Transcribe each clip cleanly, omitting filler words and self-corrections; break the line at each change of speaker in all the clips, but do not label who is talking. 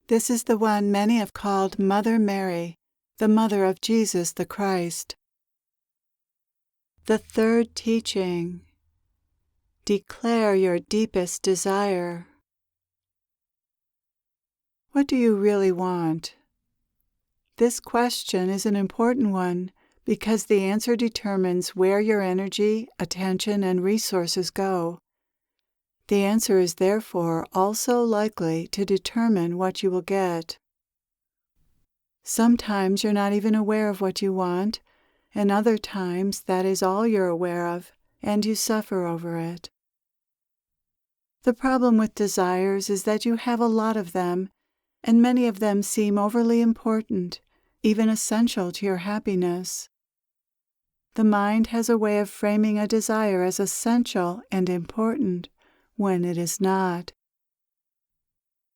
This is the one many have called Mother Mary, the Mother of Jesus the Christ. The third teaching: declare your deepest desire. What do you really want? This question is an important one because the answer determines where your energy, attention, and resources go. The answer is therefore also likely to determine what you will get. Sometimes you're not even aware of what you want, and other times that is all you're aware of, and you suffer over it. The problem with desires is that you have a lot of them, and many of them seem overly important, even essential to your happiness. The mind has a way of framing a desire as essential and important when it is not.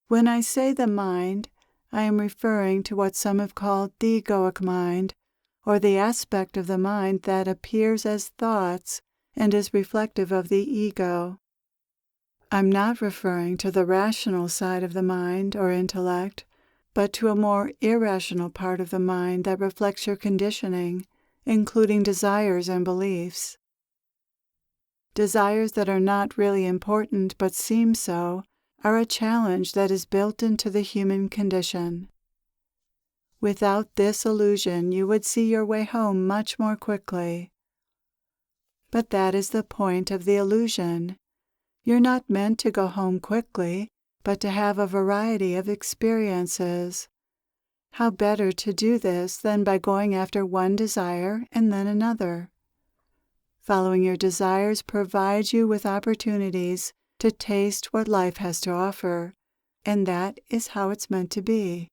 When I say the mind, I am referring to what some have called the egoic mind, or the aspect of the mind that appears as thoughts and is reflective of the ego. I'm not referring to the rational side of the mind or intellect, but to a more irrational part of the mind that reflects your conditioning, including desires and beliefs. Desires that are not really important but seem so are a challenge that is built into the human condition. Without this illusion, you would see your way home much more quickly. But that is the point of the illusion. You're not meant to go home quickly, but to have a variety of experiences. How better to do this than by going after one desire and then another? Following your desires provides you with opportunities to taste what life has to offer, and that is how it's meant to be.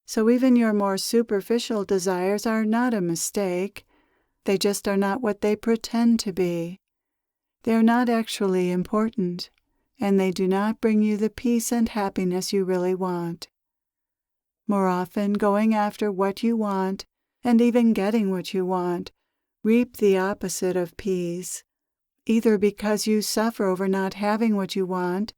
So even your more superficial desires are not a mistake. They just are not what they pretend to be. They are not actually important, and they do not bring you the peace and happiness you really want. More often, going after what you want, and even getting what you want, reap the opposite of peace. Either because you suffer over not having what you want,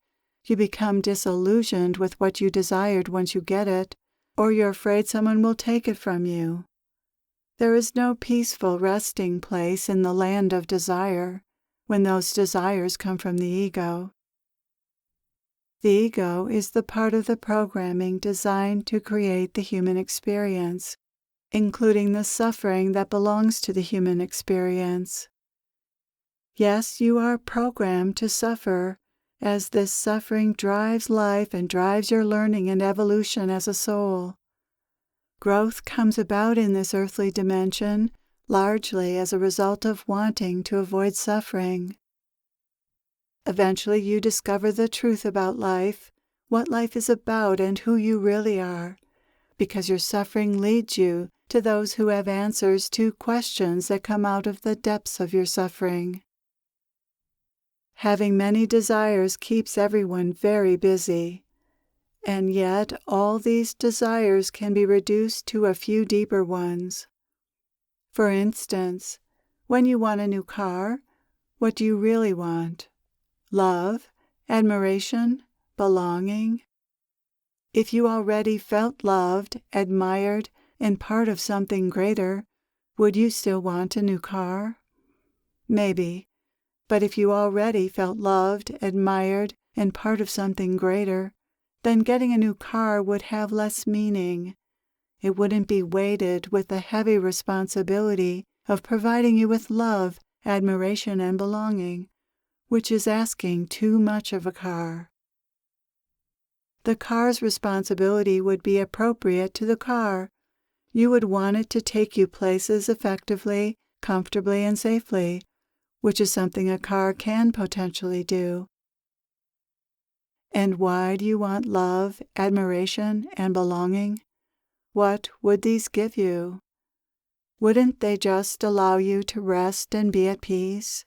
you become disillusioned with what you desired once you get it, or you're afraid someone will take it from you. There is no peaceful resting place in the land of desire when those desires come from the ego. The ego is the part of the programming designed to create the human experience, including the suffering that belongs to the human experience. Yes, you are programmed to suffer, as this suffering drives life and drives your learning and evolution as a soul. Growth comes about in this earthly dimension largely as a result of wanting to avoid suffering. Eventually you discover the truth about life, what life is about and who you really are, because your suffering leads you to those who have answers to questions that come out of the depths of your suffering. Having many desires keeps everyone very busy, and yet all these desires can be reduced to a few deeper ones. For instance, when you want a new car, what do you really want? Love, admiration, belonging? If you already felt loved, admired, and part of something greater, would you still want a new car? Maybe. But if you already felt loved, admired, and part of something greater, then getting a new car would have less meaning. It wouldn't be weighted with the heavy responsibility of providing you with love, admiration, and belonging, which is asking too much of a car. The car's responsibility would be appropriate to the car. You would want it to take you places effectively, comfortably, and safely, which is something a car can potentially do. And why do you want love, admiration, and belonging? What would these give you? Wouldn't they just allow you to rest and be at peace?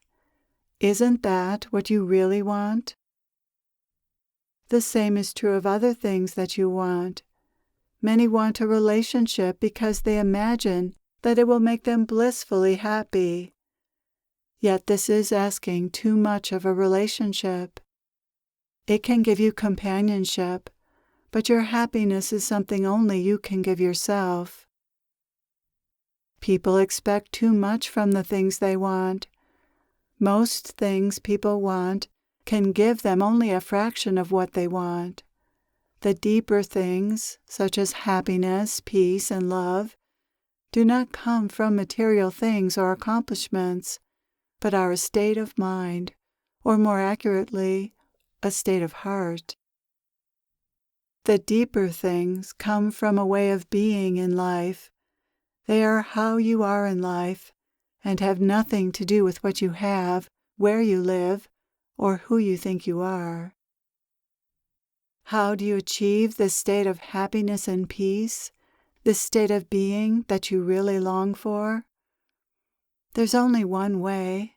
Isn't that what you really want? The same is true of other things that you want. Many want a relationship because they imagine that it will make them blissfully happy. Yet this is asking too much of a relationship. It can give you companionship, but your happiness is something only you can give yourself. People expect too much from the things they want. Most things people want can give them only a fraction of what they want. The deeper things, such as happiness, peace, and love, do not come from material things or accomplishments, but are a state of mind, or more accurately, a state of heart. The deeper things come from a way of being in life. They are how you are in life, and have nothing to do with what you have, where you live, or who you think you are. How do you achieve this state of happiness and peace, this state of being that you really long for? There's only one way,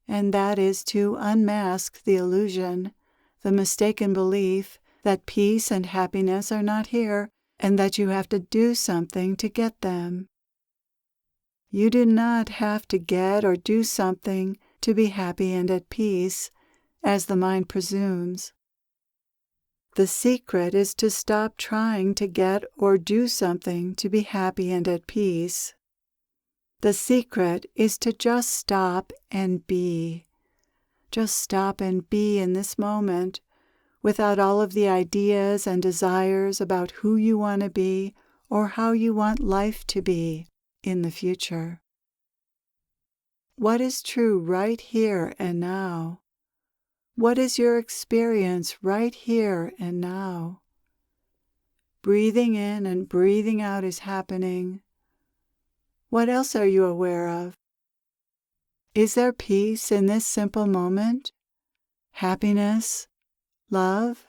and that is to unmask the illusion, the mistaken belief that peace and happiness are not here, and that you have to do something to get them. You do not have to get or do something to be happy and at peace, as the mind presumes. The secret is to stop trying to get or do something to be happy and at peace. The secret is to just stop and be. Just stop and be in this moment, without all of the ideas and desires about who you want to be or how you want life to be in the future. What is true right here and now? What is your experience right here and now? Breathing in and breathing out is happening. What else are you aware of? Is there peace in this simple moment? Happiness? Love?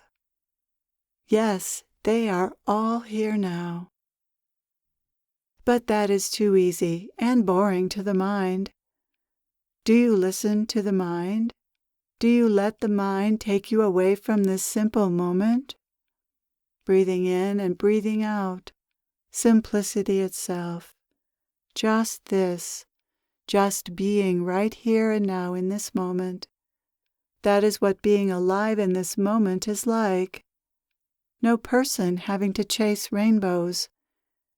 Yes, they are all here now. But that is too easy and boring to the mind. Do you listen to the mind? Do you let the mind take you away from this simple moment? Breathing in and breathing out, simplicity itself. Just this, just being right here and now in this moment. That is what being alive in this moment is like. No person having to chase rainbows,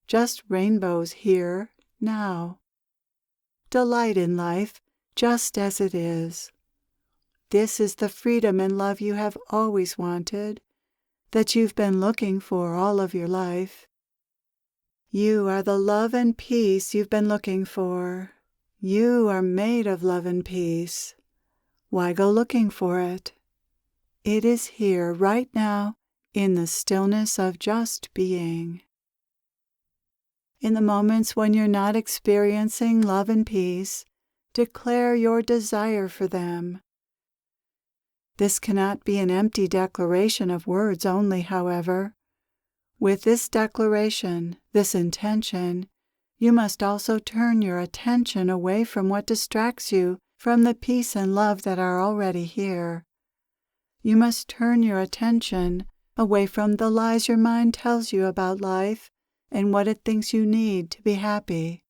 just rainbows here, now. Delight in life just as it is. This is the freedom and love you have always wanted, that you've been looking for all of your life. You are the love and peace you've been looking for. You are made of love and peace. Why go looking for it? It is here right now in the stillness of just being. In the moments when you're not experiencing love and peace, declare your desire for them. This cannot be an empty declaration of words only, however. With this declaration, this intention, you must also turn your attention away from what distracts you from the peace and love that are already here. You must turn your attention away from the lies your mind tells you about life and what it thinks you need to be happy.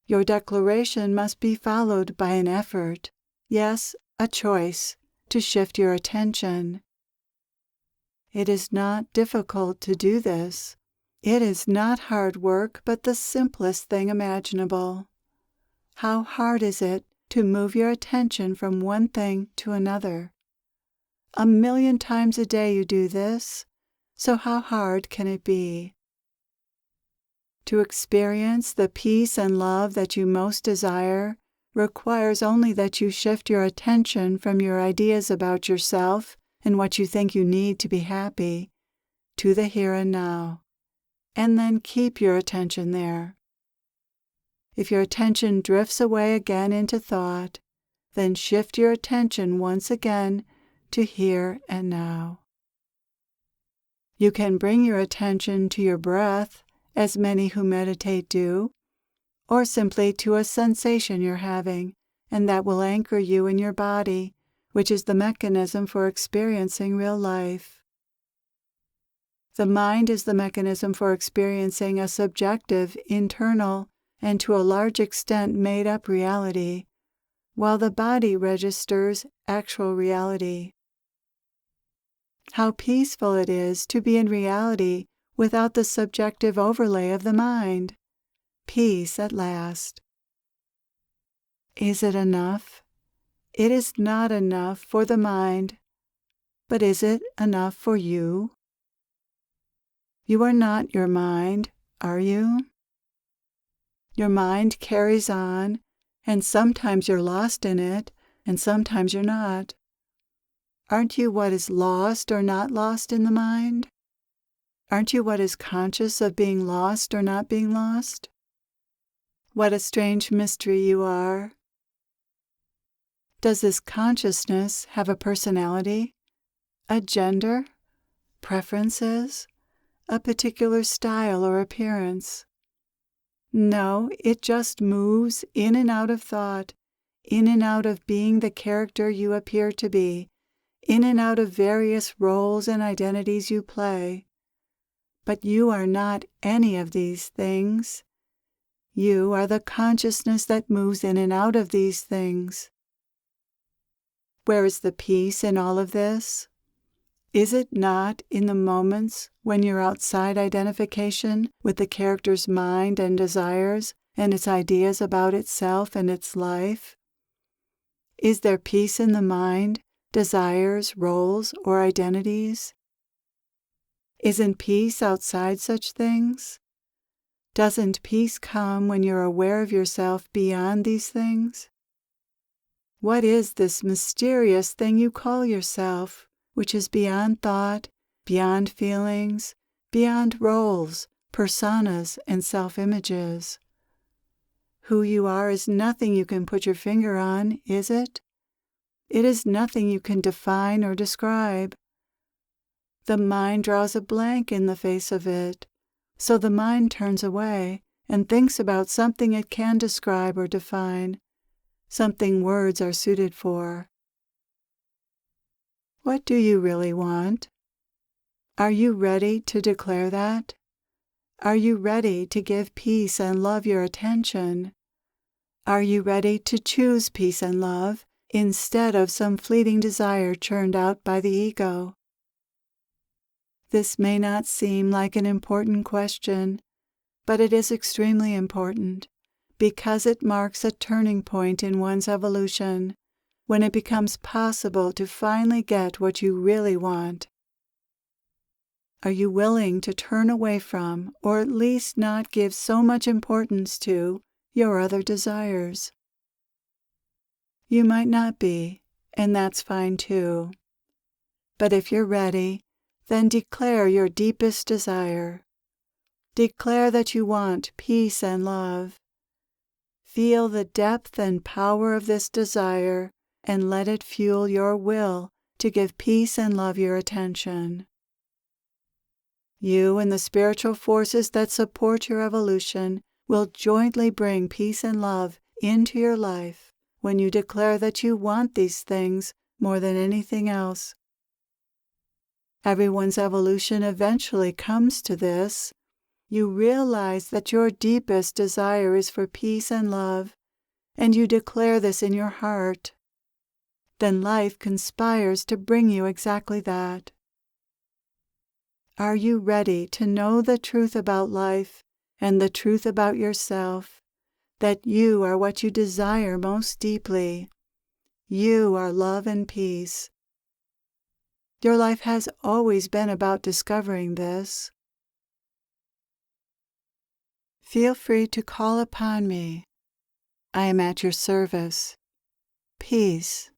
Your declaration must be followed by an effort, yes, a choice, to shift your attention. It is not difficult to do this. It is not hard work, but the simplest thing imaginable. How hard is it to move your attention from one thing to another? 1,000,000 times a day you do this, so how hard can it be? To experience the peace and love that you most desire requires only that you shift your attention from your ideas about yourself and what you think you need to be happy to the here and now, and then keep your attention there. If your attention drifts away again into thought, then shift your attention once again to here and now. You can bring your attention to your breath, as many who meditate do, or simply to a sensation you're having, and that will anchor you in your body, which is the mechanism for experiencing real life. The mind is the mechanism for experiencing a subjective, internal, and to a large extent made-up reality, while the body registers actual reality. How peaceful it is to be in reality without the subjective overlay of the mind. Peace at last. Is it enough? It is not enough for the mind, but is it enough for you? You are not your mind, are you? Your mind carries on, and sometimes you're lost in it, and sometimes you're not. Aren't you what is lost or not lost in the mind? Aren't you what is conscious of being lost or not being lost? What a strange mystery you are. Does this consciousness have a personality, a gender, preferences, a particular style or appearance? No, it just moves in and out of thought, in and out of being the character you appear to be, in and out of various roles and identities you play. But you are not any of these things. You are the consciousness that moves in and out of these things. Where is the peace in all of this? Is it not in the moments when you're outside identification with the character's mind and desires and its ideas about itself and its life? Is there peace in the mind, desires, roles, or identities? Isn't peace outside such things? Doesn't peace come when you're aware of yourself beyond these things? What is this mysterious thing you call yourself, which is beyond thought, beyond feelings, beyond roles, personas, and self-images? Who you are is nothing you can put your finger on, is it? It is nothing you can define or describe. The mind draws a blank in the face of it, so the mind turns away and thinks about something it can describe or define, something words are suited for. What do you really want? Are you ready to declare that? Are you ready to give peace and love your attention? Are you ready to choose peace and love instead of some fleeting desire churned out by the ego? This may not seem like an important question, but it is extremely important because it marks a turning point in one's evolution when it becomes possible to finally get what you really want. Are you willing to turn away from, or at least not give so much importance to, your other desires? You might not be, and that's fine too. But if you're ready, then declare your deepest desire. Declare that you want peace and love. Feel the depth and power of this desire and let it fuel your will to give peace and love your attention. You and the spiritual forces that support your evolution will jointly bring peace and love into your life when you declare that you want these things more than anything else. Everyone's evolution eventually comes to this. You realize that your deepest desire is for peace and love, and you declare this in your heart. Then life conspires to bring you exactly that. Are you ready to know the truth about life and the truth about yourself, that you are what you desire most deeply? You are love and peace. Your life has always been about discovering this. Feel free to call upon me. I am at your service. Peace.